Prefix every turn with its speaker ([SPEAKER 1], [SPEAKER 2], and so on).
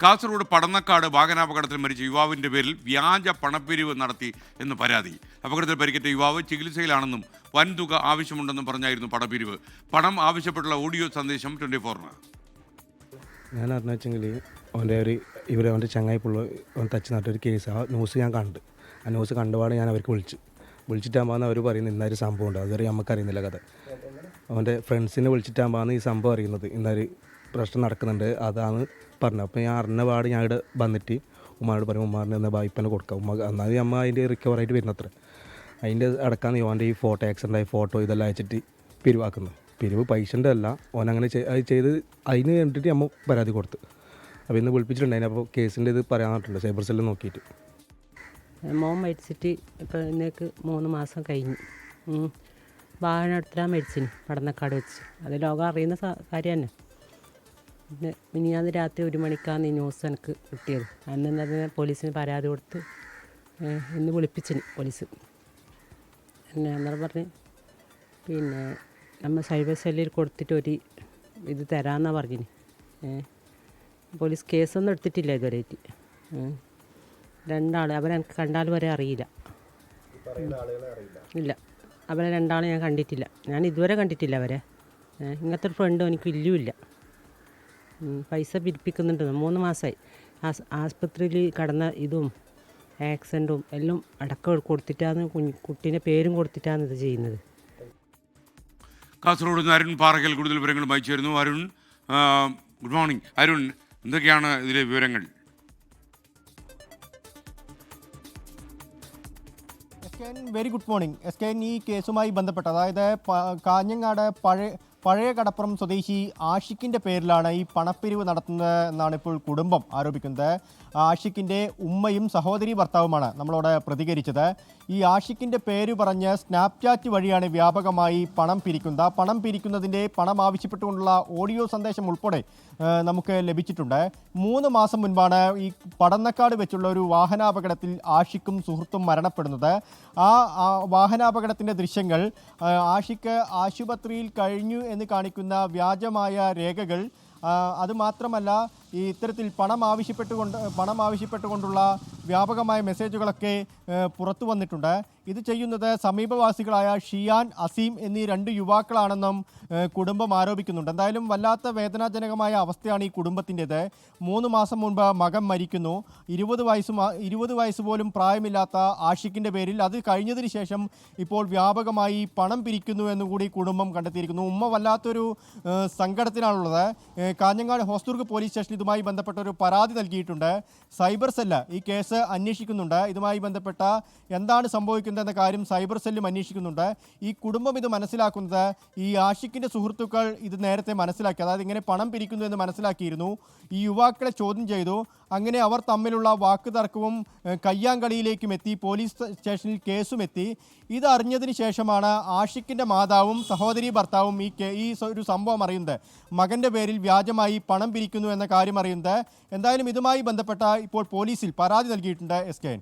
[SPEAKER 1] കാസർഗോഡ് പടന്നക്കാട് വാഹനാപകടത്തിൽ മരിച്ച യുവാവിന്റെ പേരിൽ വ്യാജ പണപ്പിരിവ് നടത്തി എന്ന് പരാതി. അപകടത്തിൽ പരിക്കേറ്റ യുവാവ് ചികിത്സയിലാണെന്നും വൻതുക ആവശ്യമുണ്ടെന്നും പറഞ്ഞായിരുന്നു പണപ്പിരിവ്. പണം ആവശ്യപ്പെട്ടുള്ള ഓഡിയോ സന്ദേശം 24-ന്.
[SPEAKER 2] ഞാൻ അറിഞ്ഞ വെച്ചെങ്കിൽ അവൻ്റെ ചങ്ങായിപ്പുള്ള തച്ച് നട്ടൊരു കേസ് ആ ന്യൂസ് ഞാൻ കണ്ട്. ആ ന്യൂസ് കണ്ടപാട് ഞാൻ അവർക്ക് വിളിച്ചിട്ടാകുമ്പോൾ അവർ പറയുന്നത് ഇന്നൊരു സംഭവം ഉണ്ട്. അതുവരെ നമുക്കറിയുന്നില്ല കഥ. അവൻ്റെ ഫ്രണ്ട്സിനെ വിളിച്ചിട്ടാകുമ്പോൾ ഈ സംഭവം അറിയുന്നത് ഇന്നൊരു പ്രശ്നം നടക്കുന്നുണ്ട് അതാണ് പറഞ്ഞത്. അപ്പോൾ ഞാൻ അറിഞ്ഞ പാട് ഞാൻ ഇവിടെ വന്നിട്ട് ഉമ്മാനോട് പറയും ഉമ്മാറിന് എന്നാൽ വായ്പനെ കൊടുക്കാം. ഉമ്മ എന്നാൽ അമ്മ അതിൻ്റെ റിക്കവറായിട്ട് വരുന്നത്ര അതിൻ്റെ അടക്കാന്ന് ഓൻ്റെ ഈ ഫോട്ടോ ആക്സിഡൻ്റായ ഫോട്ടോ ഇതെല്ലാം അയച്ചിട്ട് പിരിവാക്കുന്നത്. പിരിവ് പൈസൻ്റെ അല്ല ഓനങ്ങനെ ചെയ്ത് അതിന് വേണ്ടിയിട്ട് അമ്മ പരാതി കൊടുത്ത്. അപ്പോൾ ഇന്ന് വിളിപ്പിച്ചിട്ടുണ്ടായിരുന്നു. അപ്പോൾ കേസിൻ്റെ ഇത് പറയാനായിട്ടുണ്ട് സൈബർ സെല്ലിൽ നോക്കിയിട്ട്.
[SPEAKER 3] മോൻ മരിച്ചിട്ട് ഇപ്പോൾ ഇന്നേക്ക് 3 മാസം കഴിഞ്ഞു. വാഹനം എടുത്തിട്ടാണ് മരിച്ചിന് പടന്നക്കാട് വെച്ച്. അത് ലോകം അറിയുന്ന കാര്യം തന്നെ. പിന്നെ മിനിയാന്ന് രാത്രി 1 മണിക്കാണ് ഈ ന്യൂസ് എനിക്ക് കിട്ടിയത്. അന്ന് തന്നെ പോലീസിന് പരാതി കൊടുത്ത് ഇന്ന് വിളിപ്പിച്ചിന് പോലീസ്. പിന്നെ അന്നേരം പറഞ്ഞ് പിന്നെ നമ്മൾ സൈബർ സെല്ലിൽ കൊടുത്തിട്ട് ഇത് തരാമെന്നാണ് പറഞ്ഞിന്. പോലീസ് കേസൊന്നും എടുത്തിട്ടില്ല ഇതുവരെയായിട്ട്. 2 ആൾ അവരെനിക്ക് കണ്ടാൽ വരെ അറിയില്ല. ഇല്ല, അവരെ 2 ആൾ ഞാൻ കണ്ടിട്ടില്ല. ഞാൻ ഇതുവരെ കണ്ടിട്ടില്ല അവരെ. ഇങ്ങനത്തെ ഒരു ഫ്രണ്ട് എനിക്ക് ഇല്ലുമില്ല. പൈസ പിരിപ്പിക്കുന്നുണ്ട്. 3 മാസമായി ആസ്പത്രിയിൽ കടന്ന ഇതും ആക്സിഡൻറ്റും എല്ലാം അടക്കം കൊടുത്തിട്ടാണ് കുട്ടീൻ്റെ പേരും കൊടുത്തിട്ടാണ് ഇത് ചെയ്യുന്നത്.
[SPEAKER 1] കാസർഗോഡ് നിന്ന് അരുൺ പാറക്കൽ കൂടുതൽ വിവരങ്ങളുമായി ചേരുന്നു. Arun, good morning. അരുൺ, എന്തൊക്കെയാണ് ഇതിലെ വിവരങ്ങൾ?
[SPEAKER 4] Very good morning. SKN ഈ കേസുമായി ബന്ധപ്പെട്ട് അതായത് കാഞ്ഞങ്ങാട് പഴയ കടപ്പുറം സ്വദേശി ആഷിഖിൻ്റെ പേരിലാണ് ഈ പണപ്പിരിവ് നടത്തുന്നത് എന്നാണ് ഇപ്പോൾ കുടുംബം ആരോപിക്കുന്നത്. ആഷിഖിൻ്റെ ഉമ്മയും സഹോദരി ഭർത്താവുമാണ് നമ്മളോട് പ്രതികരിച്ചത്. ഈ ആഷിഖിൻ്റെ പേര് പറഞ്ഞ് സ്നാപ്ചാറ്റ് വഴിയാണ് വ്യാപകമായി പണം പിരിക്കുന്നത്. ആ പണം പിരിക്കുന്നതിൻ്റെ പണം ആവശ്യപ്പെട്ടുകൊണ്ടുള്ള ഓഡിയോ സന്ദേശം ഉൾപ്പെടെ നമുക്ക് ലഭിച്ചിട്ടുണ്ട്. 3 മാസം മുൻപാണ് ഈ പടന്നക്കാട് വെച്ചുള്ള ഒരു വാഹനാപകടത്തിൽ ആഷിഖും സുഹൃത്തും മരണപ്പെടുന്നത്. ആ വാഹനാപകടത്തിൻ്റെ ദൃശ്യങ്ങൾ ആഷിഖ് ആശുപത്രിയിൽ കഴിഞ്ഞു എന്ന് കാണിക്കുന്ന വ്യാജമായ രേഖകൾ, അതുമാത്രമല്ല ഈ ഇത്തരത്തിൽ പണം ആവശ്യപ്പെട്ടുകൊണ്ടുള്ള വ്യാപകമായ മെസ്സേജുകളൊക്കെ പുറത്തു വന്നിട്ടുണ്ട്. ഇത് ചെയ്യുന്നത് സമീപവാസികളായ ഷിയാൻ, അസീം എന്നീ 2 യുവാക്കളാണെന്നും കുടുംബം ആരോപിക്കുന്നുണ്ട്. എന്തായാലും വല്ലാത്ത വേദനാജനകമായ അവസ്ഥയാണ് ഈ കുടുംബത്തിൻ്റേത്. 3 മാസം മുൻപ് മകൻ മരിക്കുന്നു. 20 വയസ്സ് പോലും പ്രായമില്ലാത്ത ആഷിഖിൻ്റെ പേരിൽ അത് കഴിഞ്ഞതിന് ശേഷം ഇപ്പോൾ വ്യാപകമായി പണം പിരിക്കുന്നു എന്നുകൂടി കുടുംബം കണ്ടെത്തിയിരിക്കുന്നു. ഉമ്മ വല്ലാത്തൊരു സങ്കടത്തിനാണുള്ളത്. കാഞ്ഞങ്ങാട് ഹോസ്ദുർഗ് പോലീസ് സ്റ്റേഷനിൽ ഇതുമായി ബന്ധപ്പെട്ട ഒരു പരാതി നൽകിയിട്ടുണ്ട്. സൈബർ സെല്ല് ഈ കേസ് അന്വേഷിക്കുന്നുണ്ട്. ഇതുമായി ബന്ധപ്പെട്ട എന്താണ് സംഭവിക്കുന്നതെന്ന കാര്യം സൈബർ സെല്ലും അന്വേഷിക്കുന്നുണ്ട്. ഈ കുടുംബം ഇത് മനസ്സിലാക്കുന്നത് ഈ ആഷിഖിൻ്റെ സുഹൃത്തുക്കൾ ഇത് നേരത്തെ മനസ്സിലാക്കി, അതായത് ഇങ്ങനെ പണം പിരിക്കുന്നു എന്ന് മനസ്സിലാക്കിയിരുന്നു. ഈ യുവാക്കളെ ചോദ്യം ചെയ്തു. അങ്ങനെ അവർ തമ്മിലുള്ള വാക്കുതർക്കവും കയ്യാങ്കളിയിലേക്കും എത്തി. പോലീസ് സ്റ്റേഷനിൽ കേസും എത്തി. ഇതറിഞ്ഞതിന് ശേഷമാണ് ആഷിഖിൻ്റെ മാതാവും സഹോദരി ഭർത്താവും ഈ ഒരു സംഭവം അറിയുന്നത്. മകൻ്റെ പേരിൽ വ്യാജമായി പണം പിരിക്കുന്നു എന്ന കാര്യം അറിയുന്നത്. എന്തായാലും ഇതുമായി ബന്ധപ്പെട്ട ഇപ്പോൾ പോലീസിൽ പരാതി നൽകിയിട്ടുണ്ട് SKN.